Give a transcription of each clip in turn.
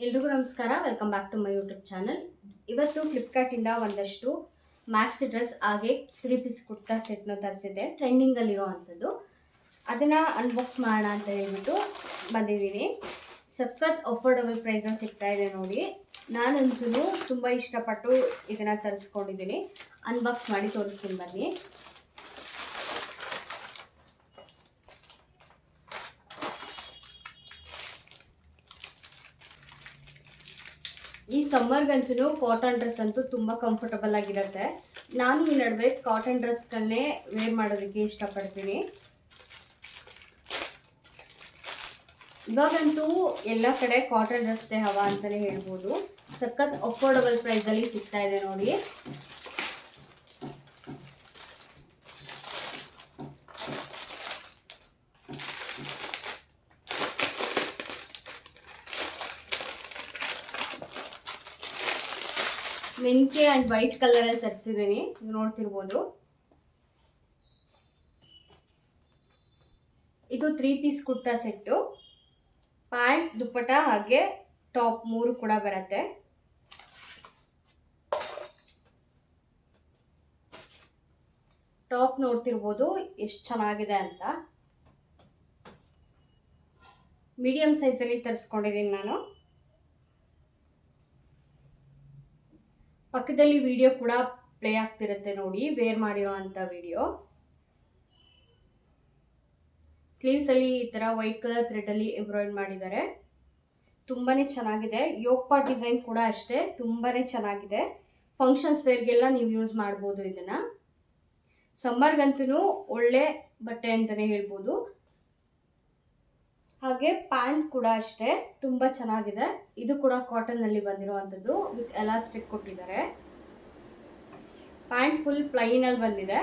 ಎಲ್ರಿಗೂ ನಮಸ್ಕಾರ. Welcome back to my YouTube channel. ಇವತ್ತು ಫ್ಲಿಪ್ಕಾರ್ಟಿಂದ ಒಂದಷ್ಟು ಮ್ಯಾಕ್ಸಿ ಡ್ರೆಸ್ ಹಾಗೆ 3 ಪೀಸ್ ಕುರ್ತಾ ಸೆಟ್ನ ತರಿಸಿದೆ. ಟ್ರೆಂಡಿಂಗಲ್ಲಿರೋ ಅಂಥದ್ದು. ಅದನ್ನು ಅನ್ಬಾಕ್ಸ್ ಮಾಡೋಣ ಅಂತ ಹೇಳ್ಬಿಟ್ಟು ಬಂದಿದ್ದೀನಿ. ಸಖತ್ ಅಫೋರ್ಡಬಲ್ ಪ್ರೈಸಲ್ಲಿ ಸಿಗ್ತಾ ಇದೆ ನೋಡಿ. ನಾನಂತೂ ತುಂಬ ಇಷ್ಟಪಟ್ಟು ಇದನ್ನು ತರಿಸ್ಕೊಂಡಿದ್ದೀನಿ. ಅನ್ಬಾಕ್ಸ್ ಮಾಡಿ ತೋರಿಸ್ತೀನಿ ಬನ್ನಿ. ಈ ಸಮ್ಮರ್ಗಂತೂ ಕಾಟನ್ ಡ್ರೆಸ್ ಅಂತೂ ತುಂಬ ಕಂಫರ್ಟಬಲ್ ಆಗಿರುತ್ತೆ. ನಾನು ಈ ನಡುವೆ ಕಾಟನ್ ಡ್ರೆಸ್ಗಳನ್ನೇ ವೇರ್ ಮಾಡೋದಕ್ಕೆ ಇಷ್ಟಪಡ್ತೀನಿ. ಇವಾಗಂತೂ ಎಲ್ಲ ಕಡೆ ಕಾಟನ್ ಡ್ರೆಸ್ದೇ ಹವಾ ಅಂತಲೇ ಹೇಳ್ಬೋದು. ಸಖತ್ ಅಫೋರ್ಡಬಲ್ ಪ್ರೈಸಲ್ಲಿ ಸಿಗ್ತಾ ಇದೆ ನೋಡಿ. ಮೆಂಕೆ ಆ್ಯಂಡ್ ವೈಟ್ ಕಲರಲ್ಲಿ ತರಿಸಿದ್ದೀನಿ, ನೋಡ್ತಿರ್ಬೋದು. ಇದು 3 piece kurta set. Pant, dupatta ಹಾಗೆ ಟಾಪ್ 3 ಕೂಡ ಬರುತ್ತೆ. ಟಾಪ್ ನೋಡ್ತಿರ್ಬೋದು ಎಷ್ಟು ಚೆನ್ನಾಗಿದೆ ಅಂತ. ಮೀಡಿಯಂ ಸೈಜಲ್ಲಿ ತರಿಸ್ಕೊಂಡಿದ್ದೀನಿ ನಾನು. ಪಕ್ಕದಲ್ಲಿ ವಿಡಿಯೋ ಕೂಡ ಪ್ಲೇ ಆಗ್ತಿರುತ್ತೆ ನೋಡಿ, ವೇರ್ ಮಾಡಿರೋ ಅಂಥ ವಿಡಿಯೋ. ಸ್ಲೀವ್ಸಲ್ಲಿ ಈ ಥರ ವೈಟ್ ಕಲರ್ ಥ್ರೆಡಲ್ಲಿ ಎಂಬ್ರಾಯ್ಡ್ ಮಾಡಿದ್ದಾರೆ. ತುಂಬಾ ಚೆನ್ನಾಗಿದೆ. ಯೋಗ್ ಪಾರ್ಟ್ ಡಿಸೈನ್ ಕೂಡ ಅಷ್ಟೇ ತುಂಬಾ ಚೆನ್ನಾಗಿದೆ. ಫಂಕ್ಷನ್ಸ್ ವೇರ್ಗೆಲ್ಲ ನೀವು ಯೂಸ್ ಮಾಡ್ಬೋದು ಇದನ್ನು. ಸಮ್ಮರ್ಗಂತೂ ಒಳ್ಳೆ ಬಟ್ಟೆ ಅಂತಲೇ ಹೇಳ್ಬೋದು. ಹಾಗೆ ಪ್ಯಾಂಟ್ ಕೂಡ ಅಷ್ಟೇ ತುಂಬ ಚೆನ್ನಾಗಿದೆ. ಇದು ಕೂಡ ಕಾಟನ್ನಲ್ಲಿ ಬಂದಿರುವಂಥದ್ದು, ವಿತ್ ಎಲಾಸ್ಟಿಕ್ ಕೊಟ್ಟಿದ್ದಾರೆ. ಪ್ಯಾಂಟ್ ಫುಲ್ ಪ್ಲೈನಲ್ಲಿ ಬಂದಿದೆ.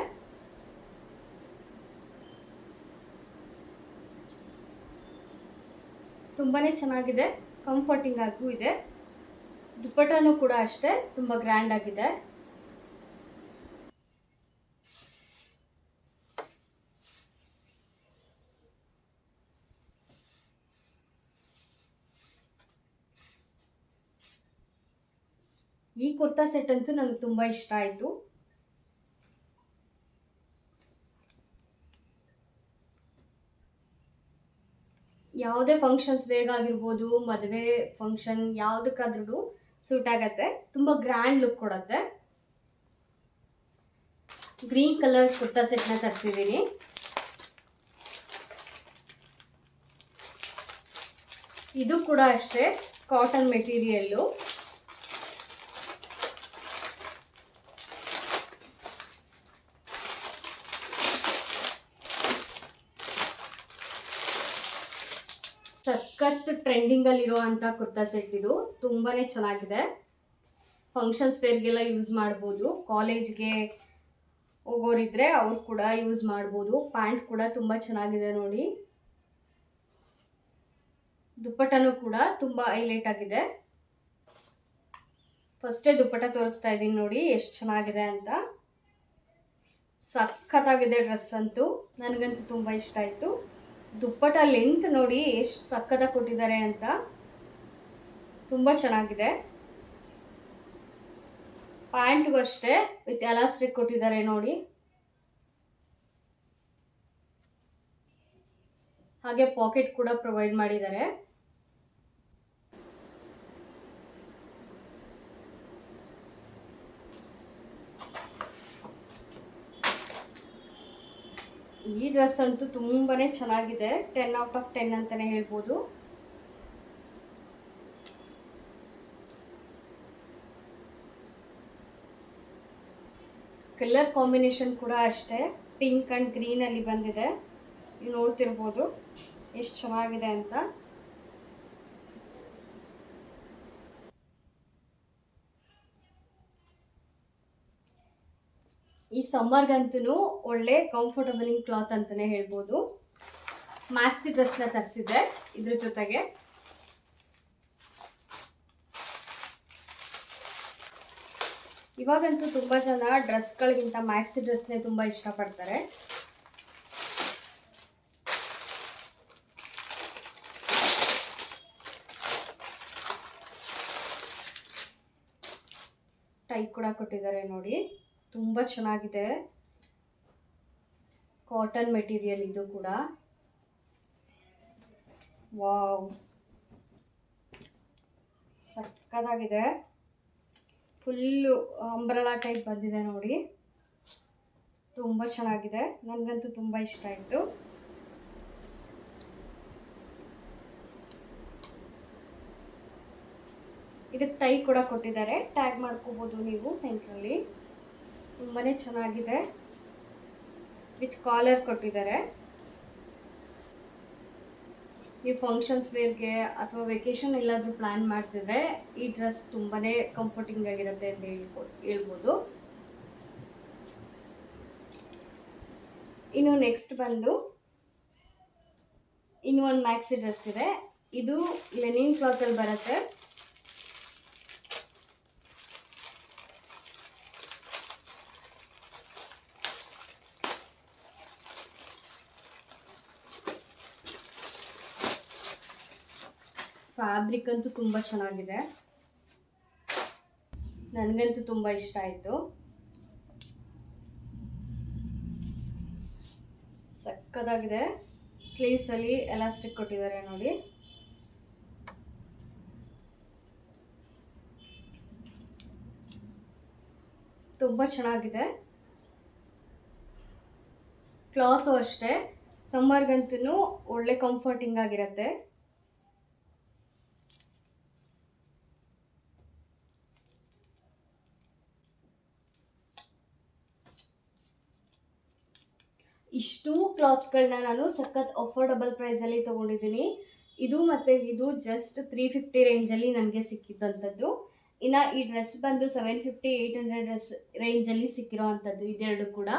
ತುಂಬಾ ಚೆನ್ನಾಗಿದೆ, ಕಂಫರ್ಟಿಂಗ್ ಆಗೂ ಇದೆ. ದುಪ್ಪಟ್ಟನೂ ಕೂಡ ಅಷ್ಟೇ ತುಂಬ ಗ್ರ್ಯಾಂಡ್ ಆಗಿದೆ. ಈ ಕುರ್ತಾ ಸೆಟ್ ಅಂತೂ ನನಗೆ ತುಂಬ ಇಷ್ಟ ಆಯಿತು. ಯಾವುದೇ ಫಂಕ್ಷನ್ಸ್ ವೇಗಾಗಿರ್ಬೋದು, ಮದುವೆ ಫಂಕ್ಷನ್ ಯಾವುದಕ್ಕಾದ್ರೂ ಸೂಟ್ ಆಗತ್ತೆ. ತುಂಬ ಗ್ರ್ಯಾಂಡ್ ಲುಕ್ ಕೊಡುತ್ತೆ. ಗ್ರೀನ್ ಕಲರ್ ಕುರ್ತಾ ಸೆಟ್ನ ತರಿಸಿದ್ದೀನಿ. ಇದು ಕೂಡ ಅಷ್ಟೇ ಕಾಟನ್ ಮೆಟೀರಿಯಲ್ಲು. ಸಖತ್ ಟ್ರೆಂಡಿಂಗಲ್ಲಿರೋ ಅಂಥ ಕುರ್ತಾ ಸೆಟ್ ಇದು. ತುಂಬಾ ಚೆನ್ನಾಗಿದೆ. ಫಂಕ್ಷನ್ಸ್ ವೇರ್ಗೆಲ್ಲ ಯೂಸ್ ಮಾಡ್ಬೋದು. ಕಾಲೇಜ್ಗೆ ಹೋಗೋರಿದ್ರೆ ಅವ್ರು ಕೂಡ ಯೂಸ್ ಮಾಡ್ಬೋದು. ಪ್ಯಾಂಟ್ ಕೂಡ ತುಂಬ ಚೆನ್ನಾಗಿದೆ ನೋಡಿ. ದುಪ್ಪಟ್ಟನೂ ಕೂಡ ತುಂಬ ಹೈಲೈಟ್ ಆಗಿದೆ. ಫಸ್ಟೇ ದುಪ್ಪಟ್ಟ ತೋರಿಸ್ತಾ ಇದ್ದೀನಿ ನೋಡಿ ಎಷ್ಟು ಚೆನ್ನಾಗಿದೆ ಅಂತ. ಸಖತ್ತಾಗಿದೆ ಡ್ರೆಸ್ ಅಂತೂ. ನನಗಂತೂ ತುಂಬ ಇಷ್ಟ ಆಯಿತು. ದುಪ್ಪಟ ಲೆಂತ್ ನೋಡಿ ಎಷ್ಟು ಸಖತ್ತಾಗಿ ಕೊಟ್ಟಿದ್ದಾರೆ ಅಂತ. ತುಂಬ ಚೆನ್ನಾಗಿದೆ. ಪ್ಯಾಂಟ್ಗೂ ಅಷ್ಟೇ ವಿತ್ ಎಲಾಸ್ಟಿಕ್ ಕೊಟ್ಟಿದ್ದಾರೆ ನೋಡಿ. ಹಾಗೆ ಪಾಕೆಟ್ ಕೂಡ ಪ್ರೊವೈಡ್ ಮಾಡಿದ್ದಾರೆ. ಈ ಡ್ರೆಸ್ ಅಂತೂ ತುಂಬಾ ಚೆನ್ನಾಗಿದೆ. 10 ಔಟ್ ಆಫ್ 10 ಅಂತಲೇ ಹೇಳ್ಬೋದು. ಕಲರ್ ಕಾಂಬಿನೇಷನ್ ಕೂಡ ಅಷ್ಟೇ ಪಿಂಕ್ ಆ್ಯಂಡ್ ಗ್ರೀನಲ್ಲಿ ಬಂದಿದೆ. ನೀವು ನೋಡ್ತಿರ್ಬೋದು ಎಷ್ಟು ಚೆನ್ನಾಗಿದೆ ಅಂತ. ಈ ಸಮ್ಮರ್ಗಂತೂ ಒಳ್ಳೆ ಕಂಫರ್ಟಬಲಿಂಗ್ ಕ್ಲಾತ್ ಅಂತಲೇ ಹೇಳ್ಬೋದು. ಮ್ಯಾಕ್ಸಿ ಡ್ರೆಸ್ನ ತರಿಸಿದ್ದೆ ಇದ್ರ ಜೊತೆಗೆ. ಇವಾಗಂತೂ ತುಂಬ ಜನ ಡ್ರೆಸ್ಗಳಿಗಿಂತ ಮ್ಯಾಕ್ಸಿ ಡ್ರೆಸ್ನೇ ತುಂಬ ಇಷ್ಟಪಡ್ತಾರೆ. ಟೈ ಕೂಡ ಕೊಟ್ಟಿದ್ದಾರೆ ನೋಡಿ, ತುಂಬ ಚೆನ್ನಾಗಿದೆ. ಕಾಟನ್ ಮೆಟೀರಿಯಲ್ ಇದು ಕೂಡ. ವಾವ್, ಸಕ್ಕತ್ತಾಗಿದೆ. ಫುಲ್ಲು ಅಂಬ್ರೆಲಾ ಟೈಪ್ ಬಂದಿದೆ ನೋಡಿ, ತುಂಬ ಚೆನ್ನಾಗಿದೆ. ನನಗಂತೂ ತುಂಬ ಇಷ್ಟ ಆಯಿತು. ಇದಕ್ಕೆ ಟೈ ಕೂಡ ಕೊಟ್ಟಿದ್ದಾರೆ, ಟ್ಯಾಗ್ ಮಾಡ್ಕೋಬೋದು ನೀವು ಸೆಂಟ್ರಲ್ಲಿ. ತುಂಬಾ ಚೆನ್ನಾಗಿದೆ. ವಿತ್ ಕಾಲರ್ ಕೊಟ್ಟಿದ್ದಾರೆ. ನೀವು ಫಂಕ್ಷನ್ಸ್ ವೇರ್ಗೆ ಅಥವಾ ವೆಕೇಶನ್ ಎಲ್ಲಾದರೂ ಪ್ಲ್ಯಾನ್ ಮಾಡ್ತಿದ್ರೆ ಈ ಡ್ರೆಸ್ ತುಂಬಾ ಕಂಫರ್ಟಿಂಗ್ ಆಗಿರುತ್ತೆ ಅಂತ ಹೇಳ್ಬೋದು. ಇನ್ನು ನೆಕ್ಸ್ಟ್ ಬಂದು ಇನ್ನು ಒಂದು ಮ್ಯಾಕ್ಸಿ ಡ್ರೆಸ್ ಇದೆ. ಇದು ಲೆನಿನ್ ಕ್ಲಾತಲ್ಲಿ ಬರುತ್ತೆ. ಫ್ಯಾಬ್ರಿಕ್ ಅಂತೂ ತುಂಬ ಚೆನ್ನಾಗಿದೆ, ನನಗಂತೂ ತುಂಬ ಇಷ್ಟ ಆಯಿತು. ಸಕ್ಕತ್ತಾಗಿದೆ. ಸ್ಲೀವ್ಸಲ್ಲಿ ಎಲಾಸ್ಟಿಕ್ ಕೊಟ್ಟಿದ್ದಾರೆ ನೋಡಿ. ತುಂಬ ಚೆನ್ನಾಗಿದೆ. ಕ್ಲಾತು ಅಷ್ಟೇ, ಸಮ್ಮರ್ಗಂತೂ ಒಳ್ಳೆ ಕಂಫರ್ಟಿಂಗ್ ಆಗಿರುತ್ತೆ. ಇಷ್ಟು ಕ್ಲಾತ್ಗಳನ್ನ ನಾನು ಸಖತ್ ಅಫೋರ್ಡಬಲ್ ಪ್ರೈಸಲ್ಲಿ ತೊಗೊಂಡಿದ್ದೀನಿ. ಇದು ಮತ್ತು ಇದು ಜಸ್ಟ್ 350 ರೇಂಜಲ್ಲಿ ನನಗೆ ಸಿಕ್ಕಿದ್ದಂಥದ್ದು. ಇನ್ನು ಈ ಡ್ರೆಸ್ ಬಂದು 750-800 ರೇಂಜಲ್ಲಿ ಸಿಕ್ಕಿರೋ ಅಂಥದ್ದು ಇದೆರಡು ಕೂಡ.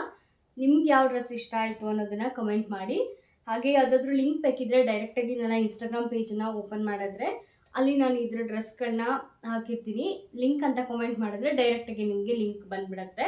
ನಿಮ್ಗೆ ಯಾವ ಡ್ರೆಸ್ ಇಷ್ಟ ಆಯಿತು ಅನ್ನೋದನ್ನು ಕಮೆಂಟ್ ಮಾಡಿ. ಹಾಗೆ ಯಾವುದಾದ್ರೂ ಲಿಂಕ್ ಬೇಕಿದ್ದರೆ ಡೈರೆಕ್ಟಾಗಿ ನನ್ನ ಇನ್ಸ್ಟಾಗ್ರಾಮ್ ಪೇಜನ್ನು ಓಪನ್ ಮಾಡಿದ್ರೆ ಅಲ್ಲಿ ನಾನು ಇದ್ರ ಡ್ರೆಸ್ಗಳನ್ನ ಹಾಕಿರ್ತೀನಿ. ಲಿಂಕ್ ಅಂತ ಕಮೆಂಟ್ ಮಾಡಿದ್ರೆ ಡೈರೆಕ್ಟಾಗಿ ನಿಮಗೆ ಲಿಂಕ್ ಬಂದುಬಿಡತ್ತೆ.